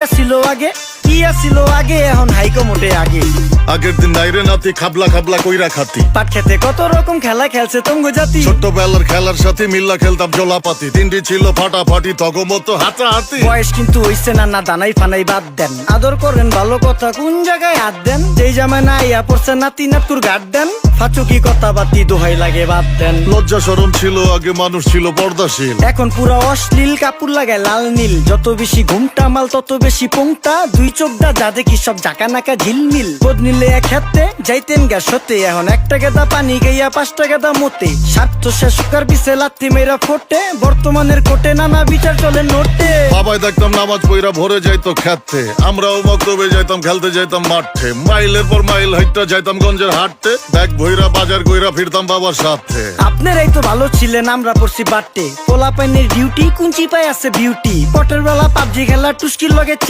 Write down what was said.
ছিল আগে কি ছিল আগে এখন হাইকো মোটে আগে আগের দিন নাইরে নাতি খাবলা খাবলা কইরা খাতি পাট খেতে কত রকম খেলা খেলছে তঙ্গ জাতি ছোট্টবেলার খেলার সাথে মিল্লা খেলতাম জলাপাতি তিনটি ছিল ফাটাফাটি তগমতো হাতাহাতি বয়স কিন্তু হইছে না না দানাই ফানাই বাদ দেন আদর করেন ভালো কথা কোন জায়গায় হাত দেন যেই জামায় না ইয়া পড়ছে নাতি নাতুর গাট দেন ফাচুকি কথা বাতি দোহাই লাগে বাদ দেন লজ্জা শরম ছিল আগে মানুষ ছিল পর্দাশীল এখন পুরো অশ্লীল কাপড় লাগায় লাল নীল যত বেশি ঘুমটা মাল তত বেশি পোংটা দুই চোখটা যা দেখি সব জাকা নাকা ঝিলমিল বোধ নিলে এক হাতে যাইতেন গা সতে এখন একটা গেদা পানি গাইয়া 5টা গেদা মতে স্বার্থ শেষকার বিছে লাথি মেয়েরা ফোটে বর্তমানের কোটে নানা বিচার চলে নোটে বাবাই দেখতাম নামাজ পইরা ভরে যাইতো খেতে আমরাও মক্তবে যাইতাম খেলতে যাইতাম মাঠে মাইলের পর মাইল হাইটটা যাইতাম গঞ্জের হাটতে ব্যাগ ভইরা বাজার কইরা ফিরতাম বাবার সাথে আপনারাই তো ভালো ছিলেন আমরা পড়ছি বাট্টে পোলা পাইনের ডিউটি কুঞ্চি পায় আছে বিউটি পটের বেলা পাবজি খেলা টুস্কির লগে